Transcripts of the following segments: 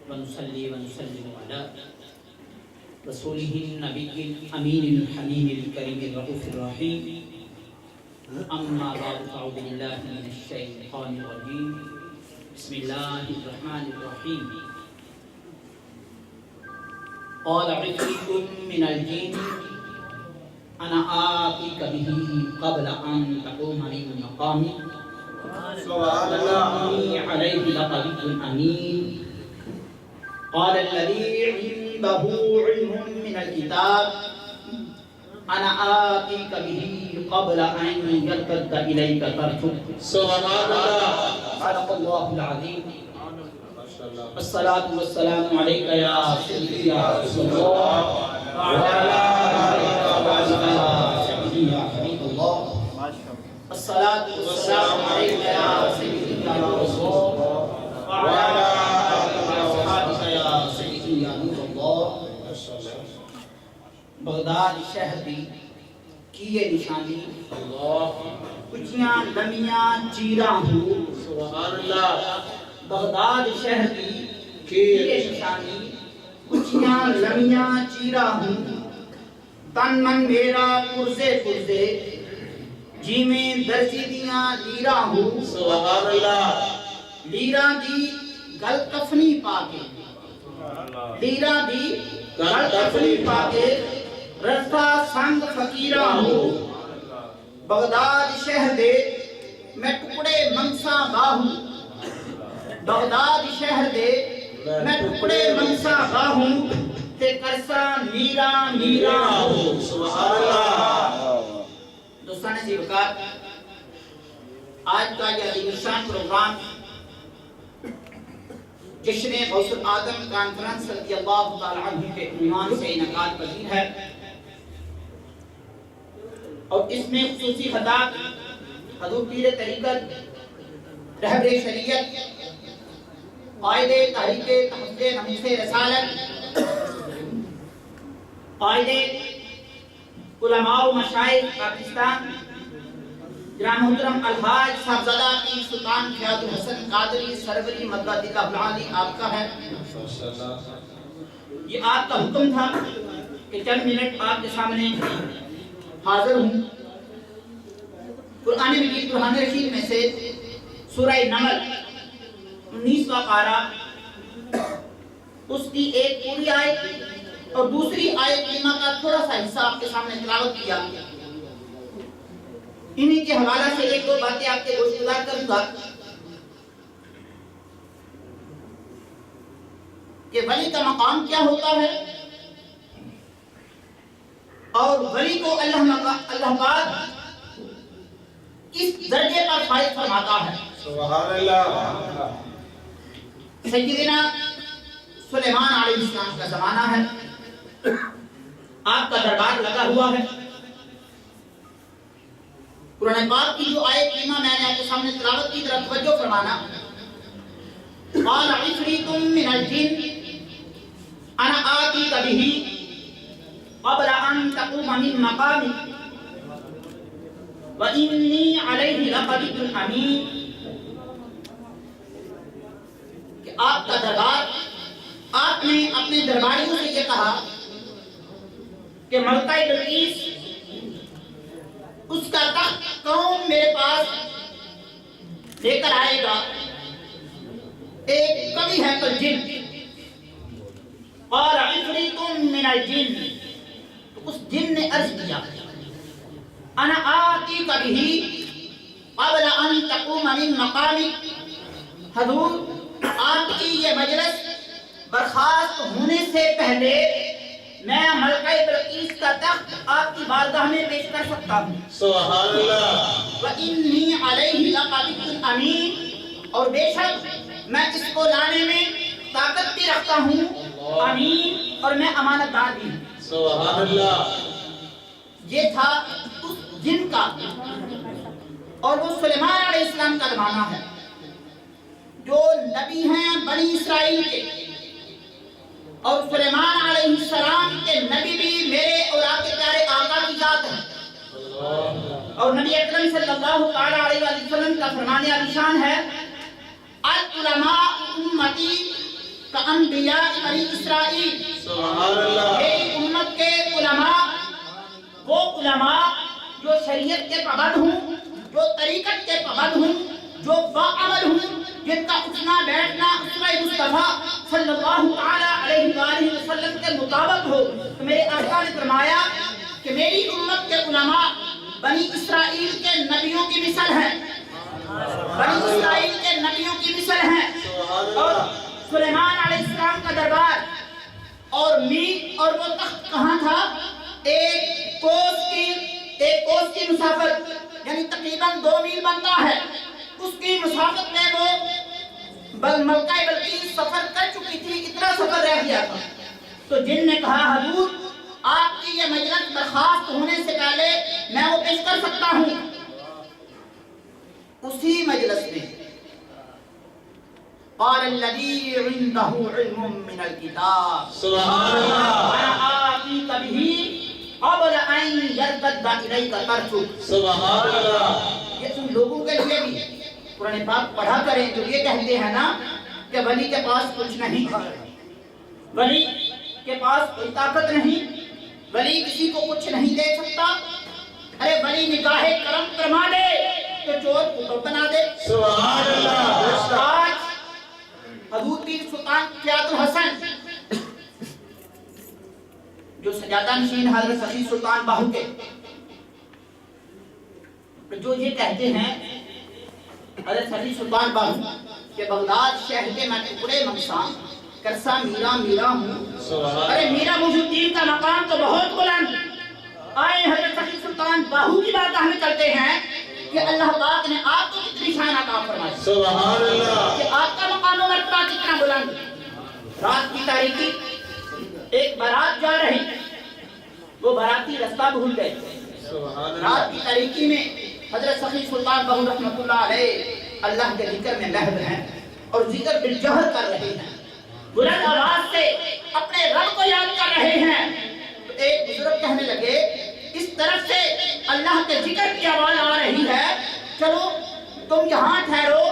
ونصلي ونسلم على رسوله النبي الأمين الحليم الكريم الرؤوف الرحيم أما بعد فأعوذ بالله من الشيطان الرجيم بسم الله الرحمن الرحيم قال عفريت من الجن أنا آتيك به قبل أن تقوم من مقامك سبحان الله عليه لقوي أمين قال الذي عنده علم من الكتاب أنا آتيك به قبل أن يرتد إليك طرفك سبحان الله صدق الله العظيم الصلاة والسلام عليك يا سيدي يا رسول الله وعلى آلك وصحبه يا سيدي يا حبيب الله الصلاة والسلام عليك يا سيدي يا رسول الله وعلى آلك وصحبه يا سيدي يا نور الله بغداد شہر کی یہ نشانی کچیاں لمیاں چیرا ہوں سبحان اللہ بغداد شہر کی یہ نشانی کچیاں لمیاں چیرا ہوں تن من میرا پرزے پرزے جی میں درسی دیاں لیرا ہوں سبحان اللہ لیرا دی گل کفنی پاکے لیرا دی گل کفنی پاکے رسا سنگ فقیرہ ہوں بغداد شہر دے میں ٹکڑے منسا باہوں بغداد شہر دے میں ٹکڑے منسا باہوں تے کرسا میرا میرا ہوں سبحان اللہ دوستان جی وقات آج کا یہ عظیم شان پروگرام جشن غوث العظم کانفرنس رضی اللہ تعالی عنہ کے عنوان سے انعقاد پذیر ہے اور اس میں خصوصی خطاب حضور پیر طریقت رہبر شریعت قائد تحریک تحفظ ناموس رسالت قائد علماء و مشائخ پاکستان جناب محترم الحاج صاحبزادہ پیر سلطان فیاض الحسن قادری سروری مدد اللہ العالی آپ کا ہے یہ آپ کا حکم تھا کہ چند منٹ آپ کے سامنے حاضر ہوں قرآن مجید قرآن رشید میں سے سورہ نمل 19واں پارہ اس کی ایک پوری آیت اور دوسری آیت کریمہ کا تھوڑا سا حصہ آپ کے سامنے تلاوت کیا انہی کے حوالہ سے ایک دو باتیں آپ کے گوش گزار کروں گا کہ ولی کا مقام کیا ہوتا ہے اور ولی کو اللہ پاک اس درجے پر فائز فرماتا ہے سبحان اللہ سیدنا سلیمان علیہ السلام کا زمانہ ہے آپ کا دربار لگا ہوا ہے قرآن پاک کی جو آیت کریمہ میں نے آپ کے سامنے تلاوت کی طرف توجہ فرمانا قال عفریت من الجن انا آتیک بہ قبل ان تقوم من مقامک وانی علیہ لقوی امین کہ آپ کا دربار آپ نے اپنے درباریوں سے یہ کہا کہ ملکہ بلقیس اس کا تخت کون میرے پاس لے کر آئے گا ایک کبھی ہے تو جن قال عفریت من الجن اس جن نے عرض کیا انا آتیک بہ قبل ان تقوم من مقامک حضور آپ کی یہ مجلس برخاست ہونے سے پہلے میں ملکہ بلقیس کا تخت آپ کی بارگاہ میں پیش کر سکتا ہوں سبحان اللہ وَإِنِّي عَلَيْهِ لَقَوِيٌّ أَمِينٌ اور بے شک میں اس کو لانے میں طاقت بھی رکھتا ہوں امین اور میں امانت دار بھی ہوں سبحان اللہ یہ تھا اس جن کا اور وہ سلیمان علیہ السلام کا زمانہ ہے جو نبی ہیں بنی اسرائیل کے اور سلیمان علیہ السلام کے نبی بھی میرے اور آپ اور نبی اکرم صلی اللہ تعالی علیہ وسلم کا فرمان عالیشان ہے العلماء امتی کانبیاء بنی اسرائیل. سبحان اللہ. میری امت کے علماء وہ علماء جو شریعت کے پابند ہوں، جو طریقت کے پابند ہوں، جو باعمل ہوں، جن کا اٹھنا بیٹھنا اسوہ مصطفیٰ صلی اللہ تعالی علیہ وآلہ وسلم کے مطابق ہو. تو میرے آقا نے فرمایا کہ میری امت کے علماء بنی اسرائیل کے نبیوں کی مثل ہیں، بنی اسرائیل کے نبیوں کی مثل ہیں. اور سلیمان علیہ السلام کا دربار اور میل اور وہ تخت کہاں تھا؟ ایک کوس کی مسافت، یعنی تقریباً 2 میل بنتا ہے. اس کی مسافت میں وہ ملکہ بلقیس سفر کر چکی تھی، اتنا سفر رہ گیا تھا. تو جن نے کہا حضور آپ کی یہ مجلس برخاست ہونے سے پہلے میں وہ پیش کر سکتا ہوں. اسی مجلس میں قال الذي عنده علم من الكتاب سبحان اللہ. انا آتيك به قبل ان يرتد اليك طرفك. سبحان اللہ. یہ تم لوگوں کے لیے بھی قرآن پاک پڑھا کریں جو یہ کہتے ہیں نا کہ ولی کے پاس کچھ نہیں، ولی کے پاس کوئی طاقت نہیں، ولی کسی کو کچھ نہیں دے سکتا. ارے ولی نگاہ کرم فرما دے تو چور کو بنا دے. سبحان اللہ. آج حضور پیر سلطان فیاض الحسن جو سجادہ نشین حضرت سخی سلطان باہو کے جو یہ کہتے ہیں حضرت سخی سلطان باہو کہ بغداد شہر کے میں ٹکڑے مقصان کرسا میرا میرا ہوں. ارے میرا موجود الدین کا مقام تو بہت بلند. آئے حضرت سخی سلطان باہو کی بات ہمیں کرتے ہیں کہ اللہ پاک نے آپ کو کتنی شان عطا فرمائی، سبحان اللہ. کہ آپ کا مقام و مرتبہ کتنا بلند. رات کی تاریکی ایک بارات جا رہی، وہ باراتی رستہ بھول گئے. سبحان اللہ. رات کی تاریکی میں حضرت سخی سلطان باہو رحمۃ اللہ علیہ اللہ کے ذکر میں محو ہیں اور ذکر بالجہر کر رہے ہیں، بلند آواز سے اپنے رب کو یاد کر رہے ہیں. تو ایک بزرگ کہنے لگے اس طرف سے اللہ کے ذکر کی آواز آ رہی ہے، چلو تم یہاں ٹھہرو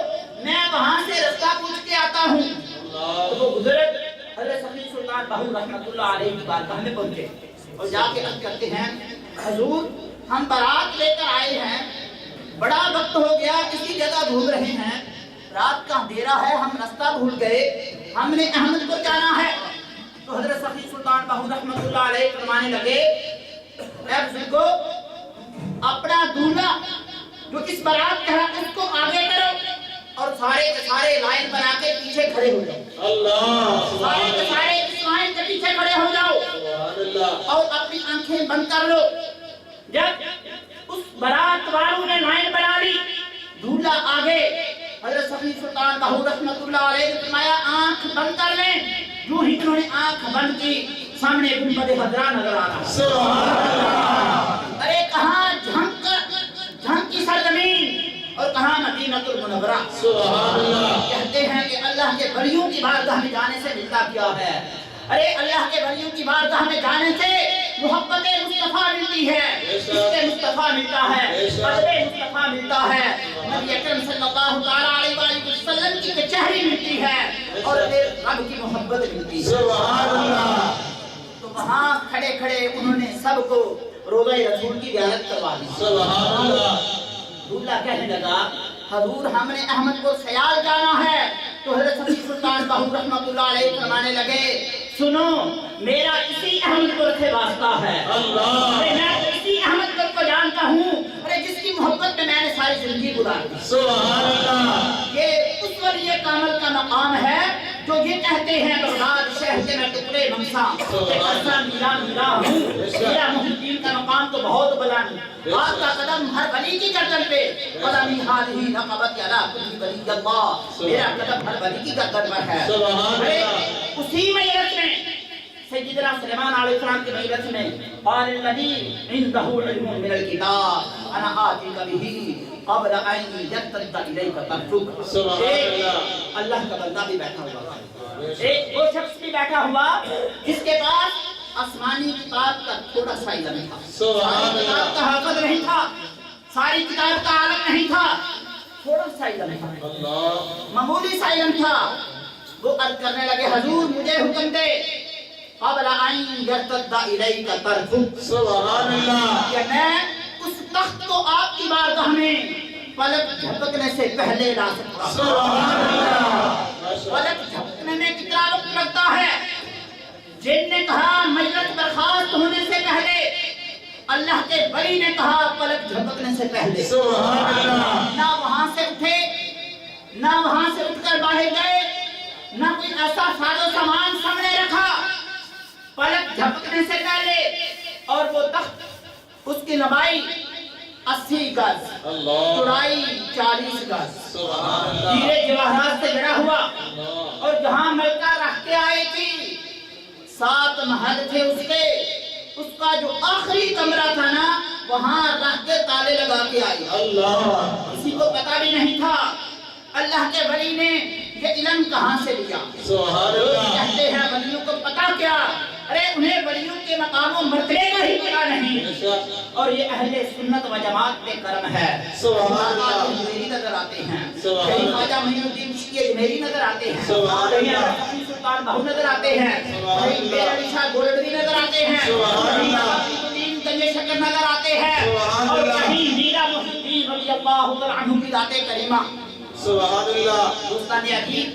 میں وہاں سے رستہ پوچھ کے آتا ہوں. تو وہ بزرگ حضرت سخی سلطان باہو رحمۃ اللہ علیہ کی بارگاہ میں پہنچے اور جا کے عرض کرتے ہیں حضور ہم بارات لے کر آئے ہیں، بڑا وقت ہو گیا اسی جگہ گھوم رہے ہیں، رات کا اندھیرا ہے، ہم رستہ بھول گئے، ہم نے احمد کو جانا ہے. تو حضرت سخی سلطان باہو رحمۃ اللہ علیہ فرمانے لگے اے بزرگو اپنا دولہا جو اس بارات کا ہے اس کو آگے کرو اور سارے کے سارے لائن بنا کے پیچھے کھڑے ہو جاؤ. اللہ. سارے کے سارے اس لائن کے پیچھے کھڑے ہو جاؤ سبحان اللہ. اور اپنی آنکھیں بند کر لو. جب اس بارات والوں نے لائن بنا لی، دولہا آگے، حضرت سخی سلطان باہو رحمۃ اللہ علیہ نے فرمایا آنکھ بند کر لیں. جو ہی انہوں نے آنکھ بند کی سامنے گنبد خضرا نظر آ رہا. سبحان اللہ. ارے کہاں جھنک کی سرزمین اور کہاں مدینہ المنورہ. سبحان اللہ. کہتے ہیں کہ اللہ کے ولیوں کی بارگاہ میں جانے سے ملتا کیا ہے. ارے اللہ کے ولیوں کی بارگاہ میں جانے سے محبت مصطفیٰ ملتی ہے، عشق مصطفیٰ ملتا ہے، ادب مصطفیٰ ملتا ہے، نبی اکرم صلی اللہ تعالی علیہ وآلہ وسلم کی کچہری ملتی ہے اور پھر رب کی محبت ملتی ہے. سبحان اللہ. تو وہاں کھڑے کھڑے انہوں نے سب کو روضہ رسول کی زیارت کروا دی. سبحان اللہ. دولہا کہنے لگا حضور ہم نے احمد کو سیال جانا ہے. تو حضرت سخی سلطان باہو رحمۃ اللہ علیہ فرمانے لگے سنو میرا اسی احمد پور سے واسطہ ہے. اللہ. میں اسی احمد پور کو جانتا ہوں، ارے جس کی محبت میں نے ساری زندگی گزار دی. سبحان اللہ. یہ اس ولی کامل کا مقام ہے جو یہ کہتے ہیں بغداد شہر کے میں ٹکڑے مقصان کہ کرسا میرا میرا ہوں. میرا محی الدین کا مقام تو بہت بلند. آپ کا قدم ہر ولی کی گردن پہ، قدمی ہاتھی رقبت علی کل ولی اللہ، میرا قدم ہر ولی کی گردن پر ہے. سبحان اللہ. اسی مجلس میں سیدنا سلیمان علیہ السلام کے مجلس میں قال الذی عنده علم من الکتاب انا آتیک به قبل ان یرتد الیک طرفک. سبحان اللہ. اللہ کا بندہ بھی بیٹھا ہوا ہے، ایک وہ شخص بھی بیٹھا ہوا جس کے پاس آسمانی کتاب کا تھوڑا سا علم تھا، سبحان کتاب کا حافظ نہیں تھا، ساری کتاب کا عالم نہیں تھا، تھوڑا سا علم تھا، اللہ معمولی سا علم تھا۔ وہ عرض کرنے لگے حضور مجھے حکم دے قبل ان یرتد الیک طرفک، سبحان اللہ کہ میں اس تخت کو آپ کی بارگاہ میں پلک جھپکنے سے پہلے لا سکتا ہوں۔ سبحان اللہ پلک جھپکنے میں کتنا وقت لگتا ہے؟ جن نے کہا مجلس برخاست ہونے سے پہلے، اللہ کے ولی نے کہا پلک جھپکنے سے پہلے۔ سبحان اللہ نہ وہاں سے اٹھے، نہ وہاں سے اٹھ کر باہر گئے، نہ کوئی ایسا ساز و سامان سامنے رکھا، پلک جھپکنے سے پہلے۔ اور وہ تخت، اس کی لمبائی 80 گز، اللہ چوڑائی 40 گز، سبحان اللہ ہیرے جواہرات سے بھرا ہوا، اللہ اور جہاں ملکہ رکھ کے آئی تھی 7 محل تھے اس کے، اس کا جو آخری کمرہ تھا نا وہاں رکھ کے تالے لگا کے آئی۔ اللہ کسی کو پتا بھی نہیں تھا۔ اللہ کے ولی نے یہ علم کہاں سے لیا؟ سبحان لوگ اللہ کہتے ہیں ولیوں کو پتا کیا؟ ارے انہیں ولیوں کے مقام و مرتبے کا ہی پتا نہیں۔ اور یہ اہل سنت و جماعت پہ کرم ہے۔ سبحان اللہ اجمیری نظر آتے ہیں، سبحان کہیں اللہ خواجہ معین الدین چشتی اجمیری نظر آتے ہیں، سبحان کہیں اللہ حافظ سلطان بہو نظر آتے ہیں، سبحان کہیں اللہ میر علی شاہ گولڈوی نظر آتے ہیں، سبحان کہیں اللہ حافظ الدین گنج شکر نظر آتے ہیں، سبحان اور اللہ کہیں میرا محی الدین رضی اللہ تعالیٰ عنہ کی ذات کریمہ۔ سبحان اللہ دوستان عزیز،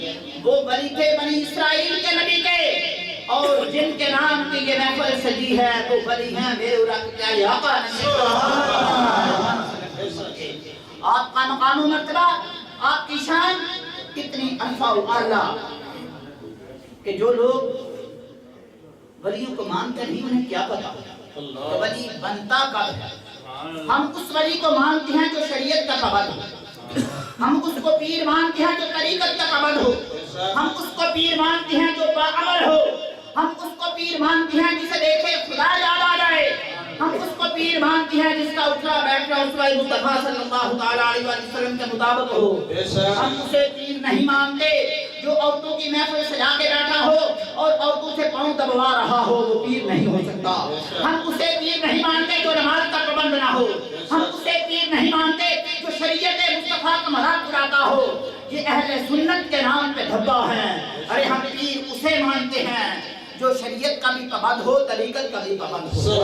وہ ولی تھے بنی اسرائیل کے نبی کے، اور جن کے نام کی یہ محفل سجی ہے وہ ولی ہیں میرے کے پیارے آقا نبی آپ کا مقام و مرتبہ، آپ کی شان کتنی ارفع و اعلیٰ کہ جو لوگ ولیوں کو مانتے نہیں انہیں کیا پتا کہ ولی بنتا کب ہے۔ ہم اس ولی کو مانتے ہیں جو شریعت کا پابند ہو، ہم اس کو پیر مانتے ہیں جو طریقت کا پابند ہو، ہم اس کو پیر مانتے ہیں جو باعمل ہو، ہم اس کو پیر مانتے ہیں جسے دیکھے خدا یاد آ جائے، ہم اس کو پیر مانتے ہیں جس کا اٹھنا بیٹھنا اسوہ مصطفیٰ صلی اللہ تعالیٰ علیہ وسلم کے مطابق ہو۔ ہم اسے پیر نہیں مانتے جو عورتوں کی محفل سجا کے بیٹھا ہو اور عورتوں سے پاؤں دبوا رہا ہو، وہ پیر نہیں ہو سکتا۔ ہم اسے پیر نہیں مانتے جو نماز کا پابند نہ ہو، ہم اسے پیر نہیں مانتے جو شریعت مصطفیٰ کا مذاق اڑاتا ہو۔ یہ اہل سنت کے نام پہ دھبا ہے۔ ارے ہم پیر اسے مانتے ہیں جو شریعت کا بھی پابند ہو، طریقت کا بھی پابند ہو۔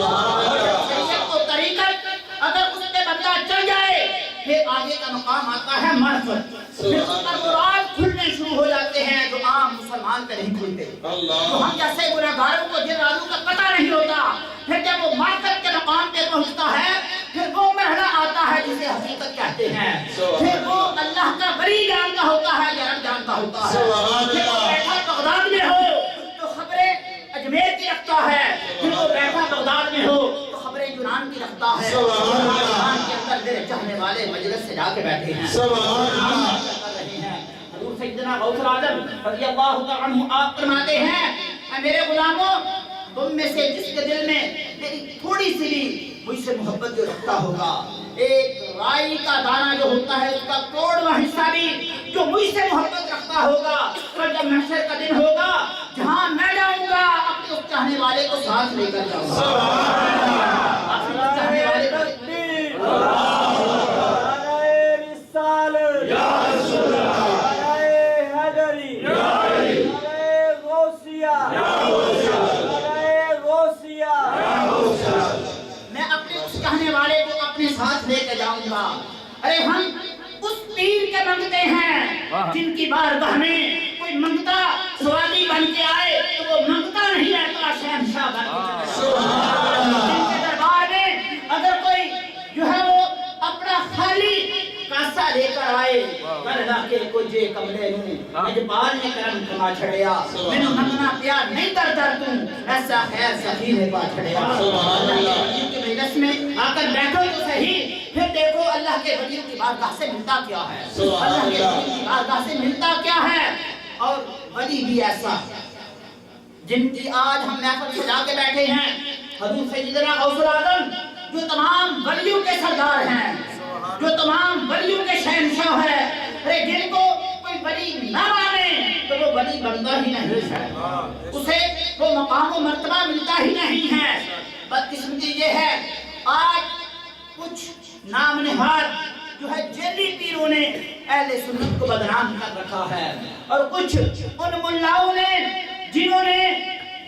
شریعت کو طریقت اگر اس پہ بندہ چل جائے پھر آگے کا مقام آتا ہے معرفت، پھر اس پر مراد کھلنے شروع ہو جاتے ہیں جو عام مسلمان پہ نہیں کھلتے۔ تو ہم جیسے گناہگاروں کو جن رازوں کا پتہ نہیں ہوتا، پھر جب وہ معرفت کے مقام پہ پہنچتا ہے پھر وہ مرحلہ آتا ہے جسے حقیقت کہتے ہیں، پھر وہ اللہ کا ولی جانتا ہوتا ہے یا رب جانتا ہوتا ہے۔ پھر وہ بیٹھا بغداد میں ہو تو خبریں اجمیر کی رکھتا ہے، پھر وہ بیٹھا بغداد میں ہو تو خبریں یونان کی رکھتا ہے۔ یونان کے اندر میرے چاہنے والے مجلس سے جا کے بیٹھے ہیں، حضور سیدنا غوث العظم رضی اللہ تعالیٰ عنہ آپ فرماتے ہیں اے میرے غلاموں، تم میں سے جس کے دل میں میری تھوڑی سی بھی مجھ سے محبت جو رکھتا ہوگا، ایک رائی کا دانہ جو ہوتا ہے اس کا کروڑواں حصہ بھی جو مجھ سے محبت رکھتا ہوگا، اور جب محشر کا دن ہوگا جہاں میں جاؤں گا اپنے اس چاہنے والے کو ساتھ لے کر جاؤں گا۔ اپنے اس چاہنے والے کو چاہنے والے کو اپنے ساتھ لے کے جاؤں گا۔ ارے ہم اس پیر کے منگتے ہیں جن کی بارگاہ میں کوئی منگتا سوالی بن کے آئے تو وہ منگتا نہیں رہتا، شہنشاہ بن کے جن کے دربار میں اگر کوئی جو ہے وہ اپنا خالی کاسا لے کر آئے کردا کے کجے کمرے میں مجبال نے کرم کما چھڑیا، میں نے منگنا پیار نہیں کرتا تم ایسا خیر سخی نے پا چھڑیا۔ اللہ کے مجلس میں آ کر بیٹھو تو صحیح، پھر دیکھو اللہ کے ولیوں کی بارگاہ سے ملتا کیا ہے، اللہ کے ولیوں کی بارگاہ سے ملتا کیا ہے۔ اور ولی بھی ایسا جن کی آج ہم محفل سجا کے بیٹھے ہیں، حضور سیدنا غوث العظم جو تمام ولیوں کے سردار ہیں، جو تمام ولیوں کے شہنشاہ ہے، ارے جن کو کوئی ولی نہ مانے تو وہ ولی بنتا ہی نہیں ہے، اسے وہ مقام و مرتبہ ملتا ہی نہیں ہے۔ بدقسمتی یہ ہے آج کچھ نام نہاد جو ہے جیلی پیروں نے اہل سنت کو بدنام کر رکھا ہے، اور کچھ ان ملاؤں نے جنہوں نے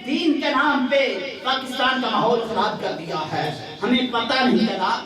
دین کے نام پہ پاکستان کا ماحول خراب کر دیا ہے۔ ہمیں پتہ نہیں چلا،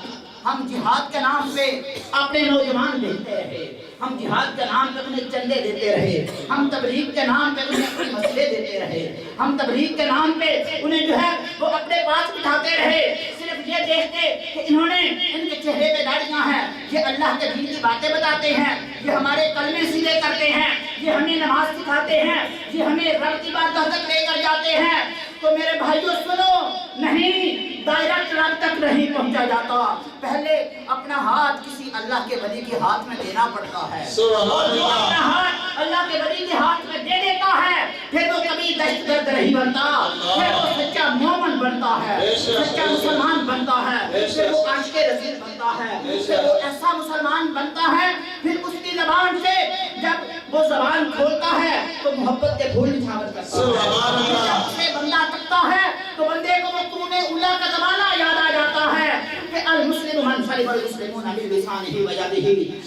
ہم جہاد کے نام پہ اپنے نوجوان دیتے رہے، ہم جہاد کے نام پہ انہیں چندے دیتے رہے، ہم تبلیغ کے نام پہ انہیں اپنے مسئلے دیتے رہے، ہم تبلیغ کے نام پہ انہیں جو ہے وہ اپنے پاس بٹھاتے رہے، صرف یہ دیکھتے کہ انہوں نے ان کے چہرے پہ داڑیاں ہیں، یہ اللہ کے دین کی باتیں بتاتے ہیں، یہ ہمارے کلمے سیدھے کرتے ہیں، یہ ہمیں نماز سکھاتے ہیں، یہ ہمیں رب کی بارگاہ تک لے کر جاتے ہیں۔ تو میرے بھائیوں سنو، نہیں، ڈائریکٹ رب تک نہیں پہنچا جاتا، پہلے اپنا ہاتھ کسی اللہ کے ولی کے ہاتھ میں دینا پڑتا ہے، اور جو اپنا ہاتھ اللہ کے ولی کے ہاتھ میں دے دیتا ہے پھر وہ کبھی دہشت گرد نہیں بنتا، پھر وہ سچا مومن بنتا ہے، سچا مسلمان بنتا ہے، پھر وہ عاشق رسول بنتا ہے، پھر وہ ایسا مسلمان بنتا ہے، پھر اس کی زبان سے جب وہ زبان کھولتا ہے تو محبت کے پھول نچھاور کرتا ہے، جب اسے بندہ تکتا ہے تو بندے کو وہ قرون اولیٰ کا زمانہ یاد آ جاتا ہے کہ المسلم من سلم المسلمون بلسانہ ویدہ۔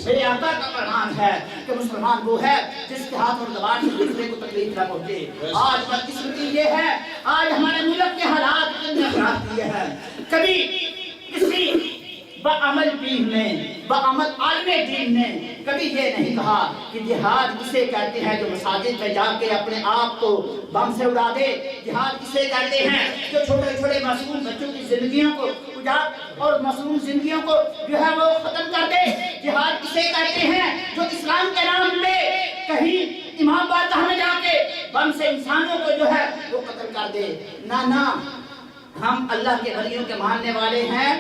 میرے آقا کا فرمان ہے کہ مسلمان وہ ہے جس کے ہاتھ اور زبان سے دوسرے کو تکلیف نہ پہنچے۔ آج بدقسمتی یہ ہے، آج ہمارے ملک کے حالات کتنے خراب کیے ہیں، کبھی کسی بعمل پیر نے، بعمل عالم دین نے کبھی یہ نہیں کہا کہ جہاد کسے کہتے ہیں جو مساجد پہ جا کے اپنے آپ کو بم سے اڑا دے، جہاد کسے کہتے ہیں جو چھوٹے چھوٹے معصوم بچوں کی زندگیوں کو اجاڑ اور معصوم زندگیوں کو جو ہے وہ ختم کر دے، جہاد کسے کہتے ہیں جو اسلام کے نام پہ کہیں امام بارگاہ میں جا کے بم سے انسانوں کو جو ہے وہ قتل کر دے۔ نہ، ہم اللہ کے ولیوں کے ماننے والے ہیں،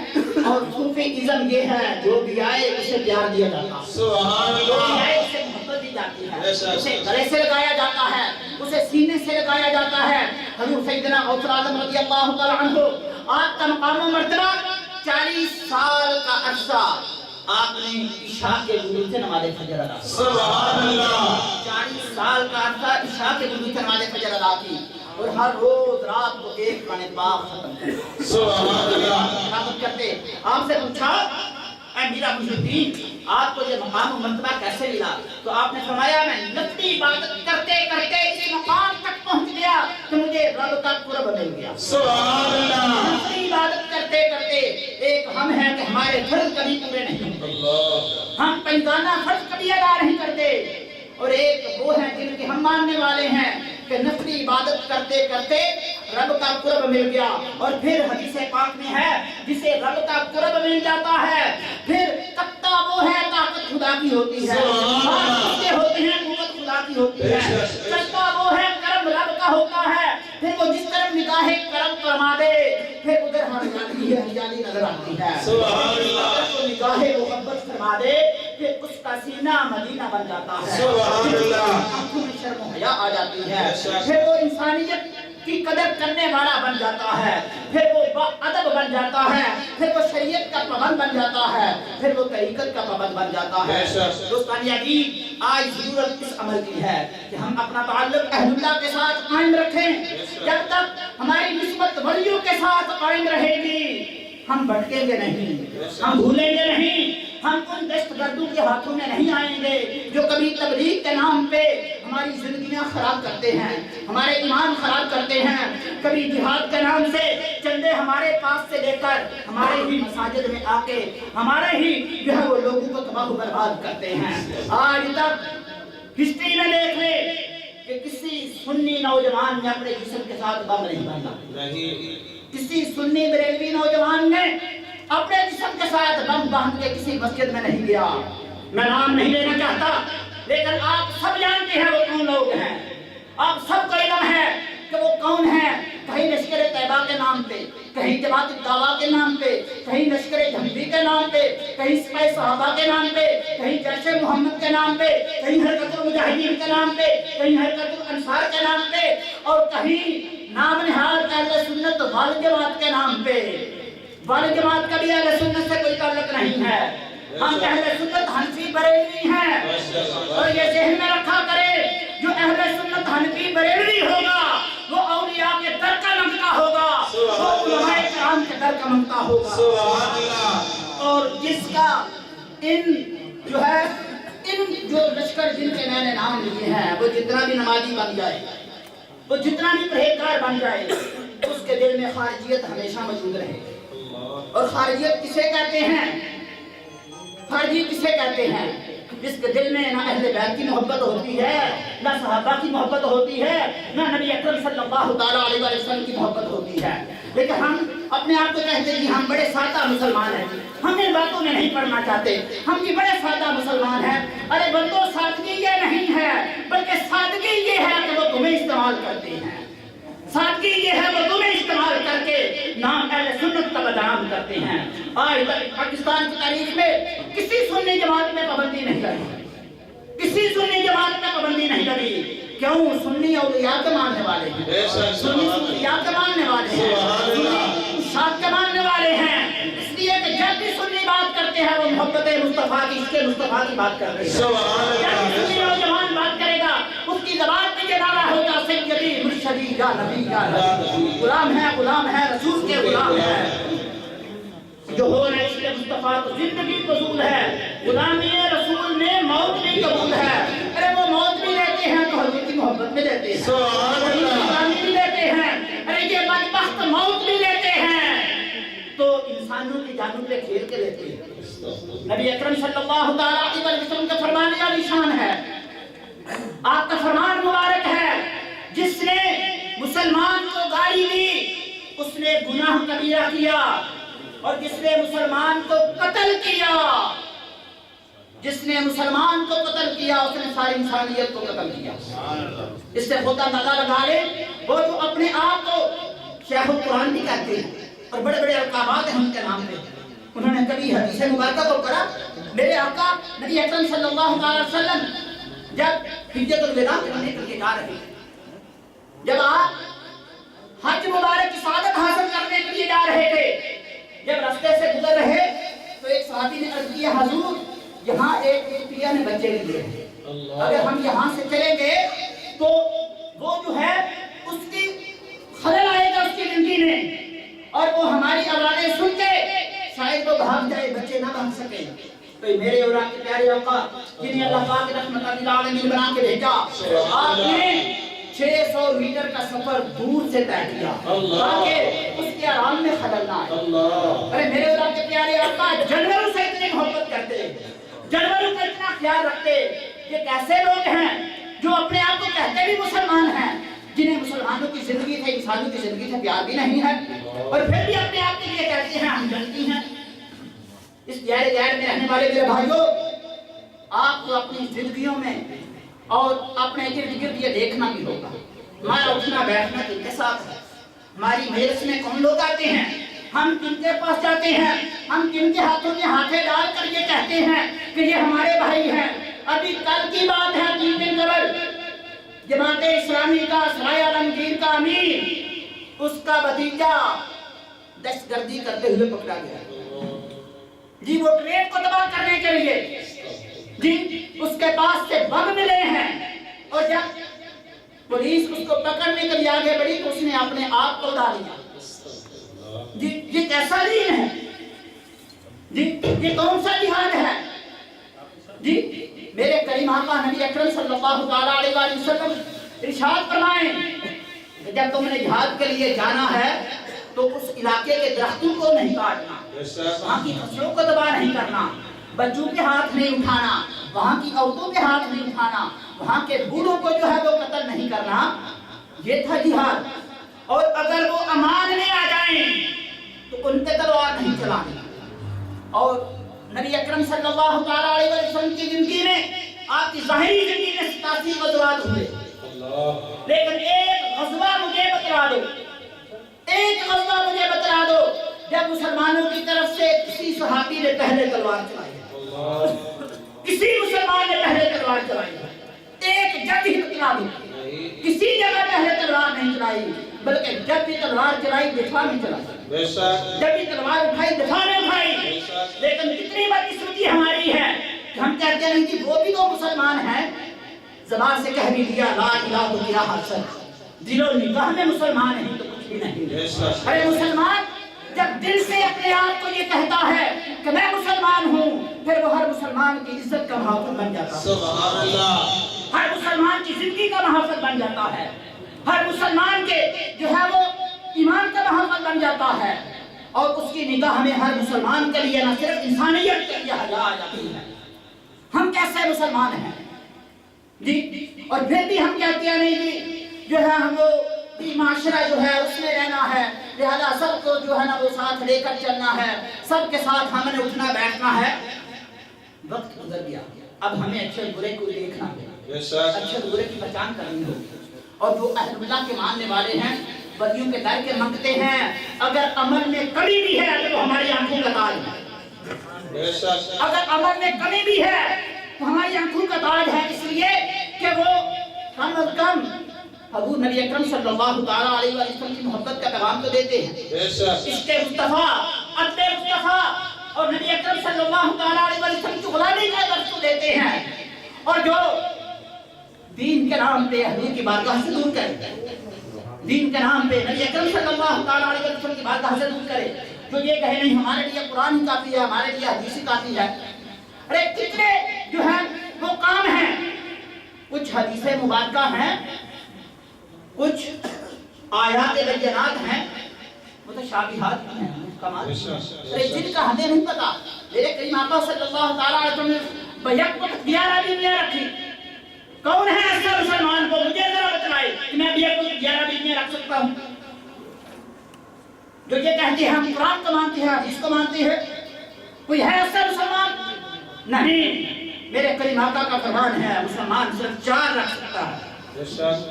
اور صوفی ازم یہ ہے جو بھی آئے اسے پیار دیا جاتا ہے، سبحان جو بھی اللہ، آئے اسے محبت دی جاتی ہے، اسے گلے سے لگایا جاتا ہے، اسے سینے سے لگایا جاتا ہے۔ حضور سیدنا غوث اعظم رضی اللہ تعالی عنہ، آپ کا مقام و مرتبہ 40 سال کا عرصہ آپ نے عشاء کے وضو سے نماز فجر ادا کی، سبحان اللہ، 40 سال کا عرصہ عشاء کے وضو سے نماز فجر ادا کی، اور ہر روز رات کو ایک قرآن پاک ختم کرتے، سبحان اللہ، ختم کرتے۔ آپ سے پوچھا، اے میرا مجدین، آپ کو یہ مقام و مرتبہ کیسے ملا؟ تو آپ نے فرمایا میں نفلی عبادت کرتے کرتے اس مقام تک پہنچ گیا کہ مجھے رب کا قرب مل گیا۔ سبحان اللہ، نفلی عبادت کرتے کرتے ایک ہم ہیں کہ ہمارے فرض کبھی پورے نہیں ہوتے، اللہ، ہم پنجانہ فرض کبھی ادا نہیں کرتے، اور ایک وہ ہیں جن کے ہم ماننے والے ہیں کہ نفلی عبادت کرتے کرتے رب کا قرب مل گیا۔ اور پھر حدیث پاک میں ہے جسے رب کا قرب مل جاتا ہے پھر کتا وہ ہے طاقت خدا کی ہوتی ہے، ہاتھ ہوتے ہیں قوت خدا کی ہوتی ہے، کتا وہ ہے کرم رب کا ہوتا ہے، پھر وہ جس طرف نگاہ کرم فرما دے پھر ادھر ہریالی نظر آتی ہے، سبحان اللہ، تو نگاہ محبت فرما دے کہ اس کا سینہ مدینہ بن جاتا ہے، سبحان اللہ، آنکھوں میں شرم و حیا آ جاتی ہے، پھر وہ انسانیت کی قدر کرنے والا بن جاتا ہے، پھر وہ باادب بن جاتا ہے، پھر وہ شریعت کا پابند بن جاتا ہے، پھر وہ طریقت کا پابند بن جاتا ہے۔ دوستان عزیز، آج ضرورت اس عمل کی ہے کہ ہم اپنا تعلق اہل اللہ کے ساتھ قائم رکھیں، جب تک ہماری نسبت ولیوں کے ساتھ قائم رہے گی ہم بھٹکیں گے نہیں، ہم بھولیں گے نہیں، ہم ان دہشت گردوں کے ہاتھوں میں نہیں آئیں گے جو کبھی تبلیغ کے نام پہ ہماری زندگیاں خراب کرتے ہیں، ہمارے ایمان خراب کرتے ہیں، کبھی جہاد کے نام سے چندے ہمارے پاس سے لے کر ہمارے ہی مساجد میں آ کے ہمارے ہی جو ہے وہ لوگوں کو تباہ و برباد کرتے ہیں۔ آج تک ہسٹری میں دیکھ لے کہ کسی سنی نوجوان نے اپنے جسم کے ساتھ بم نہیں باندھا، کسی سنی بریلوی نوجوان نے اپنے جسم کے ساتھ بم باندھ کے کسی مسجد میں نہیں گیا۔ میں نام نہیں لینا چاہتا لیکن آپ سب جانتے ہیں وہ کون لوگ ہیں، آپ سب کو علم ہے کہ وہ کون ہیں، کہیں لشکر طیبہ کے نام پہ، کہیں جماعت الدعویٰ کے نام پہ، کہیں لشکر جھنڈی کے نام پہ، کہیں سپاہی صحابہ کے نام پہ، کہیں جیش محمد کے نام پہ، کہیں حرکت المجاہدین کے نام پہ، کہیں حرکت الانصار کے نام پہ، اور کہیں نام نہاد اہل سنت والجماعت کے نام پہ۔ والجماعت کا بھی اہل سنت سے کوئی تعلق نہیں ہے، ہم اہل سنت حنفی بریلوی ہیں، اور یہ ذہن میں رکھا کرے جو اہل سنت حنفی بریلوی ہوگا وہ اولیاء کے در کا منگتا ہوگا، وہ علماء کرام کے در کا منگتا ہوگا۔ سبحان اللہ، اور جس کا ان جو لشکر جن کے میں نے نام لیے ہیں وہ جتنا بھی نمازی بن جائے، وہ جتنا بھی پرہیزگار بن جائے، اس کے دل میں خارجیت ہمیشہ موجود رہے. اور خارجیت کسے کہتے ہیں؟ خارجی کسے کہتے ہیں؟ جس کے دل میں نہ اہل بیت کی محبت ہوتی ہے، نہ صحابہ کی محبت ہوتی ہے، نہ نبی اکرم صلی اللہ تعالیٰ علیہ وسلم کی محبت ہوتی ہے. لیکن ہم اپنے آپ کو کہتے ہیں کہ ہم بڑے سادہ مسلمان ہیں، ہم ان باتوں میں نہیں پڑھنا چاہتے، ہم بھی بڑے سادہ مسلمان ہیں. ارے بندو، سادگی یہ نہیں ہے، بلکہ سادگی یہ ہے کہ وہ تمہیں استعمال کرتے ہیں. سادگی یہ ہے وہ تمہیں استعمال کر کے نام اہل سنت کا بدنام کرتے ہیں. آج تک پاکستان کی تاریخ میں کسی سنی جماعت میں پابندی نہیں لگی، کسی سنی جماعت میں پابندی نہیں لگی. کیوں؟ سنی اولیاء کے ماننے والے ہیں، سنی اولیاء کے ماننے والے ہیں، سنی اشاعت کے ماننے والے ہیں. اس لیے کہ جب بھی سنی بات کرتے ہیں وہ محبت مصطفیٰ کی، عشق مصطفیٰ کی بات کرتے ہیں. جب بھی سنی نوجوان بات کرے گا اس کی زبان پہ یہ نعرہ ہوگا سیدی مرشدی یا نبی یا نبی. غلام ہے رسول کے غلام ہے. جو ہو رہا عشق مصطفیٰ تو زندگی قبول ہے، غلامی رسول میں موت بھی قبول ہے. ارے وہ موت بھی لیتے ہیں تو حضور کی محبت میں لیتے ہیں، غلامی بھی لیتے ہیں. ارے یہ بدبخت موت بھی لیتے ہیں تو انسانوں کی جانوں پہ کھیل کے لیتے ہیں. نبی اکرم صلی اللہ تعالیٰ علیہ وسلم کا فرمان عالی شان ہے. آپ کا فرمان مبارک ہے، جس نے مسلمان کو گالی دی اس نے گناہ کبیرہ کیا، اور جس نے مسلمان کو قتل کیا، جس نے مسلمان کو قتل کیا اس نے ساری انسانیت کو قتل کیا. اس سے خود اندازہ لگا لے وہ جو اپنے آپ کو شیخ القرآن بھی کہتے ہیں اور بڑے بڑے القابات ہیں ان کے نام پہ، انہوں نے کبھی حدیث مبارکہ کو پڑھا؟ میرے آقا نبی اکرم صلی اللہ علیہ وسلم جب حجۃ الوداع کرنے کے لیے جا رہے، جب آپ حج مبارک کی سعادت حاصل کرنے کے لیے جا رہے تھے، جب راستے سے گزر رہے تو ایک صحابی نے عرض کیا، حضور یہاں ایک پیا نے بچے لیے ہیں، اگر ہم یہاں سے چلیں گے تو وہ جو ہے اس کی خلل آئے گا اس کی زندگی میں، اور وہ ہماری آوازیں سن کے شاید وہ بھاگ جائے، بچے نہ بھاگ سکیں. تو میرے اور آپ کے پیارے آقا جنہیں اللہ پاک رحمت للعالمین بنا کے بھیجا، آپ نے 600 میٹر کا سفر دور سے طے کیا تاکہ اس کے آرام میں خلل نہ آئے. ارے میرے اور آپ کے پیارے آقا جانوروں سے اتنی محبت کرتے، جانوروں کا اتنا خیال رکھتے. یہ کیسے لوگ ہیں جو اپنے آپ کو کہتے بھی مسلمان ہیں، جنہیں مسلمانوں کی زندگی سے، انسانوں کی زندگی سے پیار بھی نہیں ہے، اور پھر بھی اپنے آپ کے لیے کہتے ہیں ہم جنتی ہیں. اس گہرے گہر میں رہنے والے میرے بھائیوں، آپ کو اپنی زندگیوں میں اور اپنے ارد گرد یہ دیکھنا بھی ہوگا، ہمارا اٹھنا بیٹھنا کن کے ساتھ ہے، ہماری مجلس میں کون لوگ آتے ہیں، ہم کن کے پاس جاتے ہیں، ہم کن کے ہاتھوں میں ہاتھیں ڈال کر یہ کہتے ہیں کہ یہ ہمارے بھائی ہیں. ابھی کل کی بات ہے، 3 دن قبل جماعت اسلامی کا سرائے عالمگیر کا امیر، اس کا بھتیجا دہشت گردی کرتے ہوئے پکڑا گیا. جی وہ ٹرین کو تباہ کرنے کے لیے جی اس کے پاس سے بم ملے ہیں، اور جب پولیس اس کو پکڑنے کے لیے آگے بڑھی تو اس نے اپنے آپ کو اڑا لیا. جی یہ کیسا دین ہے؟ جی یہ کون سا جہاد ہے؟ جی میرے کریم آقا نبی اکرم صلی اللہ تعالیٰ علیہ وسلم ارشاد فرمائیں کہ جب تم نے جہاد کے لیے جانا ہے تو اس علاقے کے درختوں کو نہیں کاٹنا، وہاں کی فصلوں کو تباہ نہیں کرنا، بچوں کے ہاتھ نہیں اٹھانا، وہاں کی عورتوں کے ہاتھ نہیں اٹھانا، وہاں کے بوڑھوں کو جو ہے وہ قتل نہیں کرنا. یہ تھا جہاد. اور اگر وہ امان میں آ جائیں تو ان پہ تلوار نہیں چلانی. اور نبی اکرم صلی اللہ تعالیٰ علیہ وسلم کی زندگی میں، آپ کی ظاہری زندگی میں 87 غزوات ہوئے، لیکن ایک غزوہ مجھے بتلا دو، ایک غزوہ مجھے بتلا دو جب مسلمانوں کی طرف سے کسی صحابی نے پہلے تلوار چلائی، کسی مسلمان نے پہلے تلوار چلائی. ایک جنگ ہی بتلا دو، کسی جگہ پہلے تلوار نہیں چلائی، بلکہ جب بھی تلوار چلائی دفاع میں چلائی، جب بھی تلوار اٹھائی دفاع میں اٹھائی. لیکن اتنی بدقسمتی ہماری ہے کہ ہم کہتے ہیں کہ وہ بھی تو مسلمان ہیں، زبان سے کہہ بھی دیا لا الہ الا اللہ، دل و نگاہ میں مسلمان نہیں تو کچھ بھی نہیں. ارے مسلمان جب دل سے اپنے آپ کو یہ کہتا ہے کہ میں عنہ پھر وہ ہر مسلمان کی عزت کا محافظ بن جاتا ہے، سبحان اللہ، ہر مسلمان کی زندگی کا محافظ بن جاتا ہے، ہر مسلمان کے جو ہے وہ ایمان کا محافظ بن جاتا ہے، اور اس کی نگاہ میں ہر مسلمان کے لیے نہ صرف انسانیت کے لیے حیا آ جاتی ہے۔ ہم کیسے مسلمان ہیں جی، اور پھر بھی ہم کہتے ہیں نہیں جی جو ہے ہم وہ معاشرہ جو ہے اس میں رہنا ہے، لہذا سب کو جو ہے نا وہ ساتھ لے کر چلنا ہے، سب کے ساتھ ہم نے اٹھنا بیٹھنا ہے۔ وقت گزر گیا، اب ہمیں اچھے برے کو دیکھنا ہے، اچھے برے کی پہچان کرنی ہوگی، اور جو اہل اللہ کے ماننے والے ہیں ولیوں کے در کے منگتے ہیں، اگر عمل میں کمی بھی ہے تو وہ ہماری آنکھوں کا تاج ہے، اگر عمل میں کمی بھی ہے تو ہماری آنکھوں کا تاج ہے، اس لیے کہ وہ کم از کم حضور نبی اکرم صلی اللہ تعالیٰ علیہ وسلم کی محبت کا پیغام تو دیتے ہیں، عشق مصطفیٰ، ادب مصطفیٰ اور نبی اکرم صلی اللہ تعالیٰ علیہ وسلم کی غلامی کا درس تو دیتے ہیں، اور جو دین کے نام پہ حضور کی بارگاہ سے دور کرے، دین کے نام پہ نبی اکرم صلی اللہ تعالیٰ علیہ وسلم کی بارگاہ سے دور کرے، جو یہ کہے نہیں ہمارے لیے قرآن ہی کافی ہے، ہمارے لیے حدیث ہی کافی ہے۔ ارے کتنے جو ہیں وہ کام ہیں، کچھ حدیث مبارکہ ہیں، کچھ آیات بینات ہیں، متشابہات ہیں، محکمات، ارے جن کا ہمیں نہیں پتا۔ میرے کریم آقا صلی اللہ تعالیٰ علیہ وسلم نے بیک وقت 11 بیویاں رکھی، کون ہے ایسا مسلمان کو مجھے ذرا بتلائے کہ میں بیک وقت 11 بیویاں رکھ سکتا ہوں؟ جو یہ کہتے ہیں ہم قرآن کو مانتے ہیں، حدیث کو مانتے ہیں، کوئی ہے ایسا مسلمان؟ نہیں، میرے کریم آقا کا فرمان ہے مسلمان صرف 4 رکھ سکتا ہے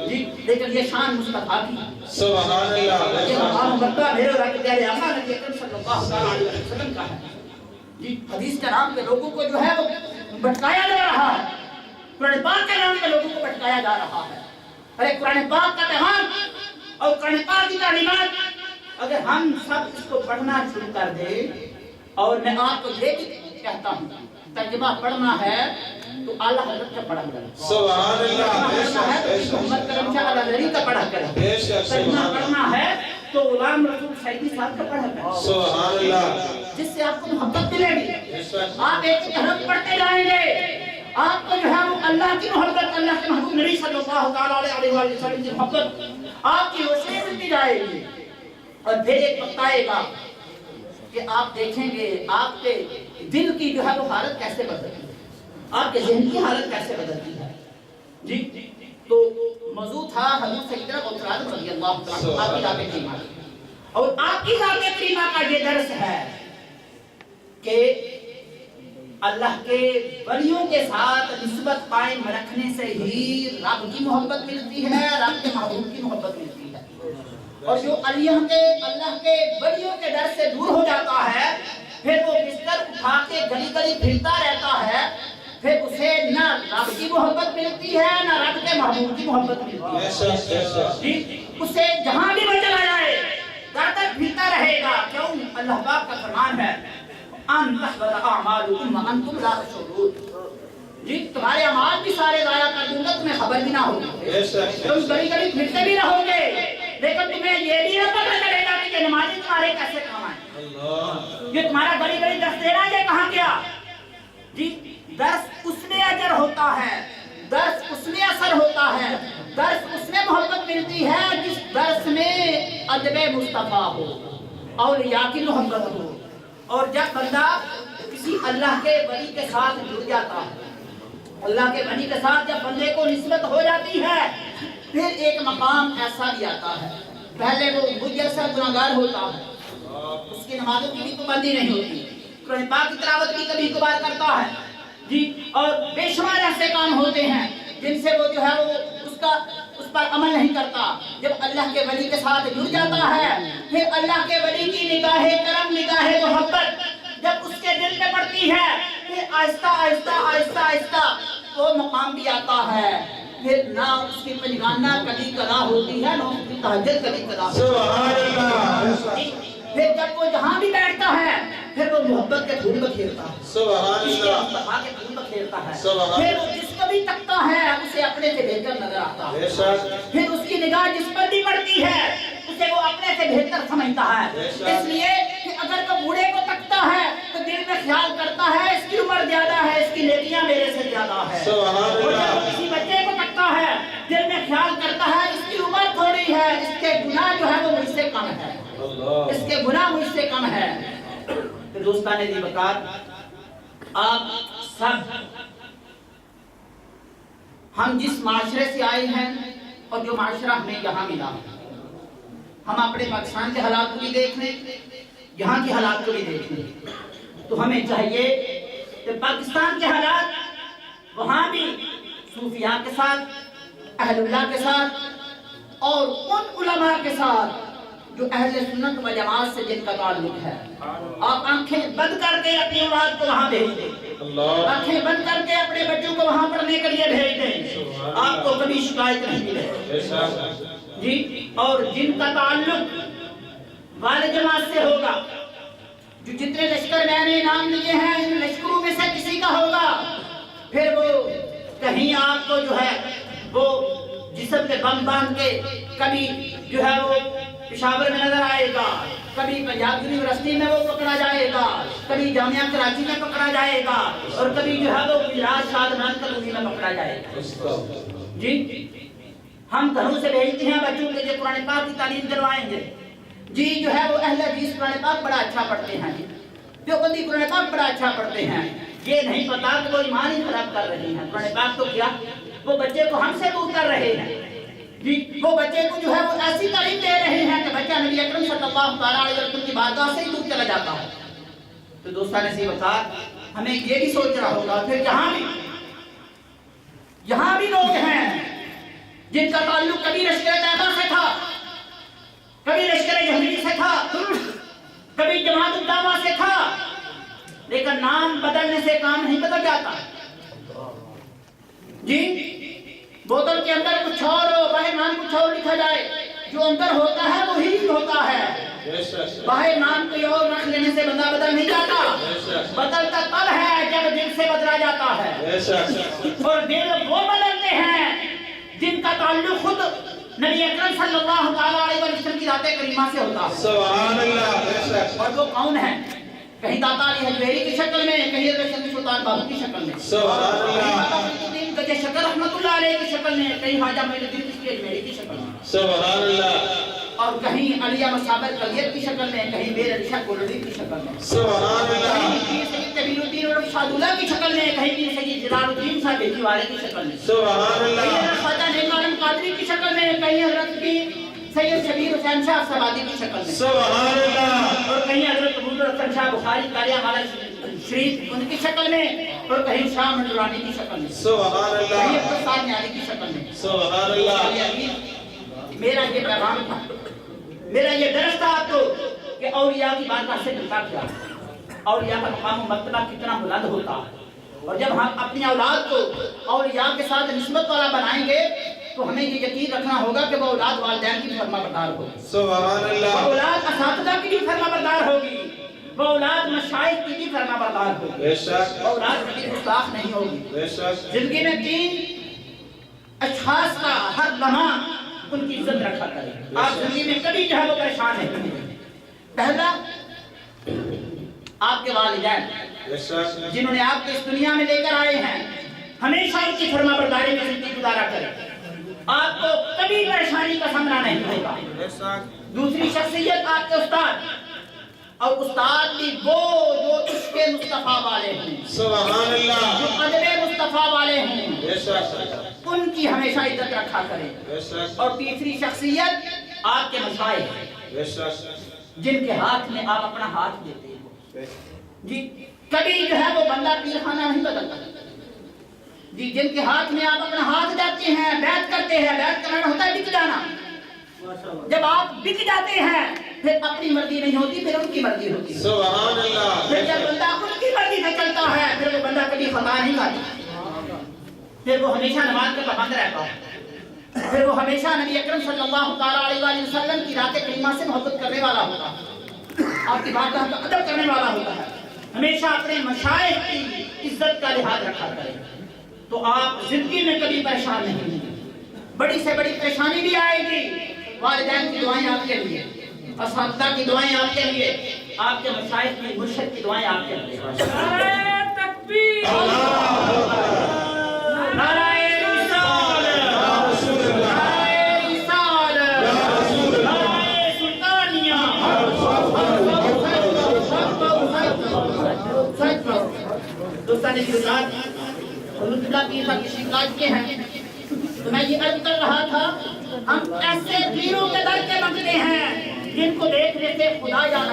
جی، لیکن یہ شان مصطفیٰ کی ہے، سبحان اللہ، یہ مقام مرتبہ میرے اور آپ کے پیارے آقا نبی اکرم صلی اللہ علیہ وسلم کا ہے جی۔ حدیث کے نام پہ لوگوں کو جو ہے وہ بھٹکایا جا رہا ہے، قرآن پاک کے نام پہ لوگوں کو بھٹکایا جا رہا ہے۔ ارے قرآن پاک کا پیغام اور قرآن پاک کی تعلیمات اگر ہم سب اس کو پڑھنا شروع کر دیں، اور میں آپ کو یہ بھی کہتا ہوں ترجمہ پڑھنا ہے تو اعلیٰ حضرت کا پڑھا کریں، سبحان اللہ، محمد کرم شاہ الازہری کا پڑھا کریں، ترجمہ پڑھنا ہے تو غلام رسول سعیدی صاحب کا پڑھا کریں، سبحان اللہ، جس سے آپ کو محبت ملے گی، آپ ایک طرف پڑھتے جائیں گے، آپ کو جو ہے وہ اللہ کی محبت، اللہ کے محبوب نبی صلی اللہ تعالیٰ علیہ وسلم کی محبت آپ کی روشنی ملتی جائے گی، اور پھر ایک وقت آئے گا کہ آپ دیکھیں گے آپ کے دل کی جو ہے وہ حالت کیسے بدلتی ہے، آپ کے ذہن کی حالت کیسے بدلتی ہے جی۔ تو موضوع تھا حضور سیدنا ابوبکر رضی اللہ تعالیٰ آپ کی ذات کریمہ، اور آپ کی ذات کریمہ کا یہ درس ہے کہ اللہ کے ولیوں کے ساتھ نسبت قائم رکھنے سے ہی رب کی محبت ملتی ہے، رب کے محبوب کی محبت ملتی ہے، اور جو اللہ کے ولیوں کے ڈر سے دور ہو جاتا ہے پھر وہ بستر اٹھا کے گلی گلی پھرتا رہتا ہے، پھر اسے نہ رب کی محبت ملتی ہے نہ رب کے محبوب کی محبت ملتی ہے جی۔ اسے جہاں بھی وہ چلا جائے در در پھرتا رہے گا، کیوں؟ اللہ پاک کا فرمان ہے ان تحبط اعمالکم وانتم لا تشعرون جی، تمہارے اعمال بھی سارے ضائع کر دوں گا، تمہیں خبر بھی نہ ہوگی، تم گلی گلی پھرتے بھی رہو گے لیکن تمہیں یہ بھی نہ پتہ چلے گا کہ یہ نمازی تمہارے کیسے کام آئے، یہ تمہارا گلی گلی درس دینا یہ کہاں گیا جی۔ درس اس میں اجر ہوتا ہے، درس اس میں اثر ہوتا ہے، درس اس میں محبت ملتی ہے جس درس میں ادب مصطفیٰ ہو، اولیاء کی محبت ہو، اور جب بندہ کسی اللہ کے ولی کے ساتھ جڑ جاتا ہے، اللہ کے ولی کے ساتھ جب بندے کو نسبت ہو جاتی ہے پھر ایک مقام ایسا بھی آتا ہے، پہلے وہ مجھ جیسا گناہگار ہوتا ہے، اس کی نمازوں کی بھی پابندی نہیں ہوتی، قرآن پاک کی تلاوت بھی کبھی کبھار کرتا ہے جی، اور بے شمار ایسے کام ہوتے ہیں جن سے وہ جو ہے وہ اس پر عمل نہیں کرتا۔ جب اللہ کے ولی کے ساتھ جڑ جاتا ہے پھر اللہ کے ولی کی نگاہ کرم، نگاہ محبت جب اس کے دل میں پڑتی ہے پھر آہستہ آہستہ آہستہ آہستہ وہ مقام بھی آتا ہے، پھر نہ اس کی پنجگانہ کبھی قضا ہوتی ہے نہ اس کی تہجد کبھی قضا ہوتی ہے، سبحان اللہ، پھر جب وہ جہاں بھی بیٹھتا ہے پھر وہ محبت کے پھول بکھیرتا ہے، سبحان اس کے اللہ، مصطفیٰ کے پھول بکھیرتا ہے، سبحان پھر وہ جس کو بھی تکتا ہے اسے اپنے سے بہتر نظر آتا ہے، بے شک، پھر اس کی نگاہ جس پر بھی پڑتی ہے اسے وہ اپنے سے بہتر سمجھتا ہے، اس لیے کہ اگر وہ بوڑھے کو تکتا ہے تو دل میں خیال کرتا ہے اس کی عمر زیادہ ہے، اس کی نیکیاں میرے سے زیادہ ہے۔ سبحان اور اللہ۔ جب وہ کسی بچے کو تکتا ہے دل میں خیال کرتا ہے اس کی عمر تھوڑی ہے، اس کے گناہ جو ہے وہ مجھ سے کم ہے، اس کے گناہ مجھ سے کم ہے۔ تو دوستان دی بکات، آپ سب ہم جس معاشرے سے آئے ہیں اور جو معاشرہ ہمیں یہاں ملا، ہم اپنے پاکستان کے حالات کو بھی دیکھ لیں، یہاں کے حالات کو بھی دیکھ لیں، تو ہمیں چاہیے کہ پاکستان کے حالات وہاں بھی صوفیاء کے ساتھ، اہل اللہ کے ساتھ اور ان علماء کے ساتھ جو اہل سنت و جماعت سے جن کا تعلق ہے، آپ آنکھیں بند کر کے اپنی اولاد کو وہاں بھیج دیں، آنکھیں بند کر کے اپنے بچوں کو وہاں پڑھنے کے لیے بھیج دیں، آپ کو کبھی شکایت نہیں ملے جی۔ اور جن کا تعلق والد جماعت سے ہوگا، جو جتنے لشکر میں نے نام لیے ہیں ان لشکروں میں سے کسی کا ہوگا، پھر وہ کہیں آپ کو جو ہے وہ جسم پہ بم باندھ کے کبھی جو ہے وہ پشاور میں نظر آئے گا، کبھی پنجاب یونیورسٹی میں وہ پکڑا جائے گا، کبھی جامعہ کراچی میں پکڑا جائے گا، اور کبھی جو ہے وہ گجرات شادمان کالونی میں پکڑا جائے گا جی۔ ہم گھروں سے بھیجتے ہیں بچوں کے لیے قرآن پاک کی تعلیم دلوائیں گے جی، جو ہے وہ اہل حدیث قرآن پاک بڑا اچھا پڑھتے ہیں، دیوبندی قرآن پاک بڑا اچھا پڑھتے ہیں، یہ نہیں پتا کہ وہ ایمان ہی خراب کر رہے ہیں۔ قرآن پاک تو کیا وہ بچے کو ہم سے دور کر رہے ہیں جی، وہ بچے کو جو ہے وہ ایسی تعلیم دے رہے ہیں کہ بچہ نبی اکرم صلی اللہ علیہ وسلم کی بارگاہ سے ہی دور چلا جاتا ہے۔ تو دوستان سی وقات ہمیں یہ بھی سوچنا ہوگا، پھر یہاں بھی لوگ ہیں جن کا تعلق کبھی لشکر طیبہ سے تھا، کبھی لشکر جہنی سے تھا، کبھی جماعت الدعوہ سے تھا، لیکن نام بدلنے سے کام نہیں بدل جاتا جی۔ بوتل کے اندر کچھ اور ہو، باہر نام کچھ اور لکھا جائے، جو اندر ہوتا ہے وہی ہوتا ہے، باہر نام کوئی اور رکھ لینے سے بندہ بدل نہیں جاتا، بدلتا تب ہے جب دل سے بدلا جاتا ہے، اور دل وہ بدلتے ہیں جن کا تعلق خود نبی اکرم صلی اللہ علیہ وسلم کی ذات کریمہ سے ہوتا ہے۔ سبحان اللہ۔ اور وہ کون ہے؟ کہیں داتا علی حجویری کی شکل میں، کہیں رشید سلطان باہو کی شکل میں، سبحان اللہ۔ کہیں گجے شکر رحمت اللہ علیہ کی شکل میں، کہیں خواجہ معین الدین چشتی اجمیری کی شکل میں، سبحان اللہ۔ اور کہیں علی احمد صابر کلیت کی شکل میں، کہیں میر علی شاہ گولڑی کی شکل میں، سبحان اللہ۔ کہیں پیر سید کبیر الدین اور شاہ اللہ کی شکل میں، کہیں پیر سید جلال الدین صاحب بھیجی والے کی شکل میں، سبحان اللہ۔ کہیں خواجہ نیک عالم قادری کی شکل میں، کہیں حضرت کی سید شبیر حسین شاہ سوادی کی شکل میں، سبحان اللہ۔ اور کہیں حضرت ابو الحسن شاہ بخاری قاریہ والا شریف ان کی شکل میں، اور کہیں شاہ منظورانی کی شکل میں، سبحان کہیں اللہ۔ عبدالصاد نیازی کی شکل میں۔ سبحان اللہ۔ میرا یہ پیغام تھا، میرا یہ درس تھا آپ کو کہ اولیاء کی بارگاہ سے ملتا کیا، اولیاء کا مقام و مرتبہ کتنا بلند ہوتا ہے، اور جب ہم اپنی اولاد کو اولیاء کے ساتھ نسبت والا بنائیں گے تو ہمیں یہ یقین رکھنا ہوگا کہ وہ اولاد والدین کی فرما بردار ہوگی، سبحان وہ اللہ۔ اولاد اساتذہ کی بھی فرما بردار ہوگی، وہ اولاد مشائخ کی بھی فرما بردار ہوگی، بے شک، وہ اولاد کبھی گستاخ نہیں ہوگی۔ بے شک۔ زندگی میں 3 اشخاص کا ہر لمحہ ان کی عزت رکھا کریں، آپ زندگی میں کبھی جو ہے وہ پریشان نہیں ہوگی۔ پہلا آپ کے والدین بے شک۔ جنہوں نے آپ کو اس دنیا میں لے کر آئے ہیں، ہمیشہ ان کی فرما برداری میں زندگی گزارا کریں، آپ کو کبھی پریشانی کا سامنا نہیں ہوگا۔ بے شک۔ دوسری شخصیت آپ کے استاد، اور استاد بھی وہ جو عشق مصطفیٰ والے ہیں، سبحان اللہ۔ جو ادب مصطفیٰ والے ہیں، بے شک، ان کی ہمیشہ عزت رکھا کریں۔ بے شک، اور تیسری شخصیت آپ کے مشائخ، بے شک۔ جن کے ہاتھ میں آپ اپنا ہاتھ دیتے ہیں جی، کبھی جو ہے وہ بندہ پیر خانہ نہیں بدلتا جی، جن کے ہاتھ میں آپ اپنا ہاتھ دیتے ہیں، بیعت کرتے ہیں، بیعت کرنا ہوتا ہے بک جانا، جب آپ بک جاتے ہیں پھر اپنی مرضی نہیں ہوتی، پھر ان کی مرضی ہوتی ہے، سبحان اللہ۔ پھر جب بندہ ان کی مرضی سے چلتا ہے پھر وہ بندہ کبھی خطا نہیں کرتا، پھر وہ ہمیشہ نماز کا پابند رہتا ہے، پھر وہ ہمیشہ نبی اکرم صلی اللہ علیہ وسلم کی ذات کریمہ سے محبت کرنے والا ہوتا ہے، آپ کی بارگاہ کا ادب کرنے والا ہوتا ہے، ہمیشہ اپنے مشائخ کی عزت کا لحاظ رکھا کریں، تو آپ زندگی میں کبھی پریشان نہیں ہوں گے۔ بڑی سے بڑی پریشانی بھی آئے گی، والدین کی دعائیں آپ کے لیے، اساتذہ کی دعائیں آپ کے لیے، آپ کے مشائخ کی مرشد کی دعائیں آپ کے لیے۔ نعرہ تکبیر، نعرہ رسالت، نعرہ رسالت، نعرہ سلطانیہ۔ دوستان گرامی، حضور قبلہ پیر صاحب تشریف لا چکے ہیں، تو میں یہ عرض کر رہا تھا، ہم ایسے پیروں کے در کے منگتے ہیں جن کو دیکھنے سے خدا یاد